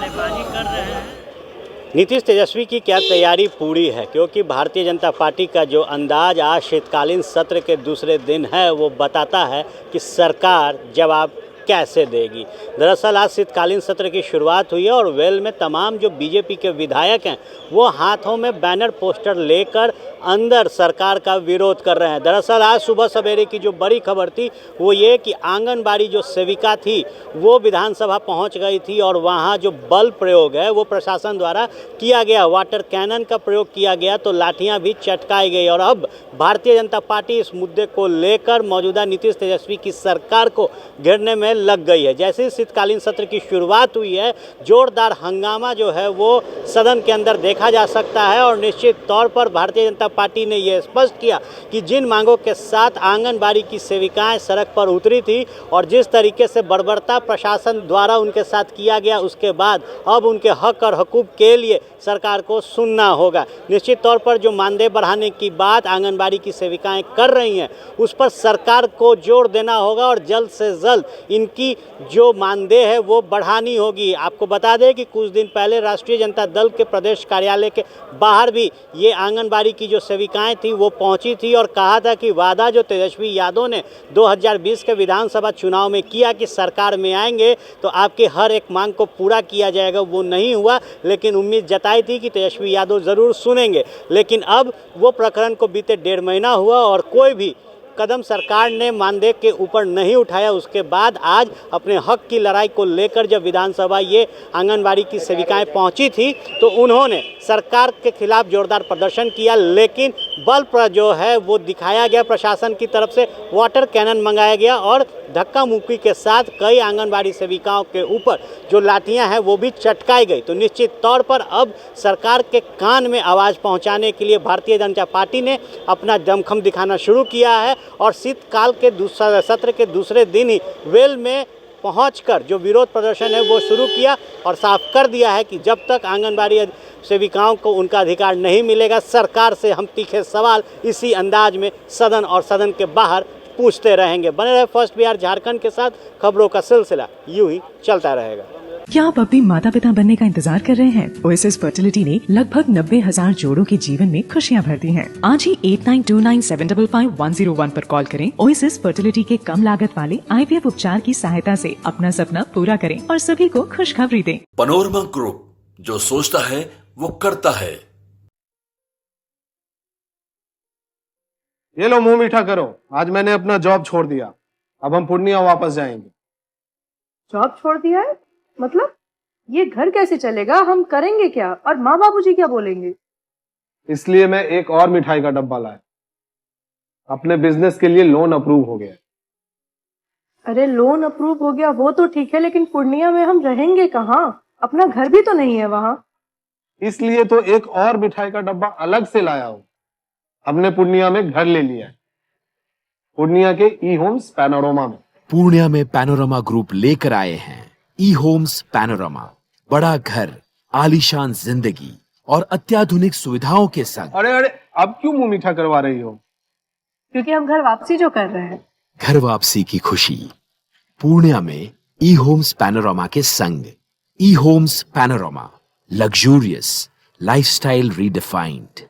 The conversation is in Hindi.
नारेबाजी कर रहे हैं। नीतीश तेजस्वी की क्या तैयारी पूरी है, क्योंकि भारतीय जनता पार्टी का जो अंदाज आज शीतकालीन सत्र के दूसरे दिन है वो बताता है कि सरकार जवाब कैसे देगी। दरअसल आज शीतकालीन सत्र की शुरुआत हुई है और वेल में तमाम जो बीजेपी के विधायक हैं वो हाथों में बैनर पोस्टर लेकर अंदर सरकार का विरोध कर रहे हैं। दरअसल आज सुबह सवेरे की जो बड़ी खबर थी वो ये कि आंगनबाड़ी जो सेविका थी वो विधानसभा पहुंच गई थी और वहां जो बल प्रयोग है वो प्रशासन द्वारा किया गया, वाटर कैनन का प्रयोग किया गया, तो लाठियां भी चटकाई गई। और अब भारतीय जनता पार्टी इस मुद्दे को लेकर मौजूदा नीतीश तेजस्वी की सरकार को घेरने में लग गई है। जैसे ही शीतकालीन सत्र की शुरुआत हुई है जोरदार हंगामा जो है वो सदन के अंदर देखा जा सकता है और निश्चित तौर पर भारतीय जनता पार्टी ने यह स्पष्ट किया कि जिन मांगों के साथ आंगनबाड़ी की सेविकाएं सड़क पर उतरी थी और जिस तरीके से बर्बरता प्रशासन द्वारा उनके साथ किया गया, उसके बाद अब उनके हक और हकूक के लिए सरकार को सुनना होगा। निश्चित तौर पर जो मानदेय बढ़ाने की बात आंगनबाड़ी की सेविकाएं कर रही हैं उस पर सरकार को जोर देना होगा और जल्द से जल्द इनकी जो मानदेय है वो बढ़ानी होगी। आपको बता दें कि कुछ दिन पहले राष्ट्रीय जनता दल के प्रदेश कार्यालय के बाहर भी ये आंगनबाड़ी की जो सेविकाएं थी वो पहुंची थी और कहा था कि वादा जो तेजस्वी यादव ने 2020 के विधानसभा चुनाव में किया कि सरकार में आएंगे तो आपके हर एक मांग को पूरा किया जाएगा, वो नहीं हुआ। लेकिन उम्मीद जताई थी कि तेजस्वी यादव ज़रूर सुनेंगे, लेकिन अब वो प्रकरण को बीते 1.5 महीना हुआ और कोई भी कदम सरकार ने मानदेय के ऊपर नहीं उठाया। उसके बाद आज अपने हक की लड़ाई को लेकर जब विधानसभा ये आंगनबाड़ी की सेविकाएं पहुंची थी तो उन्होंने सरकार के खिलाफ जोरदार प्रदर्शन किया, लेकिन बल पर जो है वो दिखाया गया प्रशासन की तरफ से, वाटर कैनन मंगाया गया और धक्का मुक्की के साथ कई आंगनबाड़ी सेविकाओं के ऊपर जो लाठियां हैं वो भी चटकाई गई। तो निश्चित तौर पर अब सरकार के कान में आवाज़ पहुंचाने के लिए भारतीय जनता पार्टी ने अपना दमखम दिखाना शुरू किया है और शीतकाल के सत्र के दूसरे दिन ही वेल में पहुंचकर जो विरोध प्रदर्शन है वो शुरू किया और साफ कर दिया है कि जब तक आंगनबाड़ी सेविकाओं को उनका अधिकार नहीं मिलेगा सरकार से हम तीखे सवाल इसी अंदाज में सदन और सदन के बाहर पूछते रहेंगे। बने रहे फर्स्ट बिहार झारखंड के साथ, खबरों का सिलसिला यूं ही चलता रहेगा। क्या आप अपने माता पिता बनने का इंतजार कर रहे हैं? ओएसएस फर्टिलिटी ने लगभग 90,000 जोड़ों के जीवन में खुशियां भरती हैं। आज ही 8929755101 पर कॉल करें। ओएसएस फर्टिलिटी के कम लागत वाले IVF उपचार की सहायता से अपना सपना पूरा करें और सभी को खुशखबरी दें। पैनोरमा ग्रुप, जो सोचता है वो करता है। ये लो मुंह मीठा करो, आज मैंने अपना जॉब छोड़ दिया, अब हम पूर्णिया वापस जाएंगे। जॉब छोड़ दिया है? मतलब ये घर कैसे चलेगा? हम करेंगे क्या और माँ बाबूजी क्या बोलेंगे? इसलिए मैं एक और मिठाई का डब्बा लाया। अपने बिजनेस के लिए लोन अप्रूव हो गया। अरे लोन अप्रूव हो गया वो तो ठीक है, लेकिन पूर्णिया में हम रहेंगे कहाँ? अपना घर भी तो नहीं है वहाँ। इसलिए तो एक और मिठाई का डब्बा अलग से लाया हूँ। हमने पूर्णिया में घर ले लिया है, पूर्णिया के ई होम्स पैनोरमा में। पूर्णिया में पैनोरमा ग्रुप लेकर आए हैं ई होम्स पैनोरमा। बड़ा घर, आलीशान जिंदगी और अत्याधुनिक सुविधाओं के संग। अरे अब क्यों मुंह मीठा करवा रही हो? क्योंकि हम घर वापसी जो कर रहे हैं। घर वापसी की खुशी पूर्णिया में ई होम्स पैनोरमा के संग। ई homes panorama, luxurious lifestyle redefined.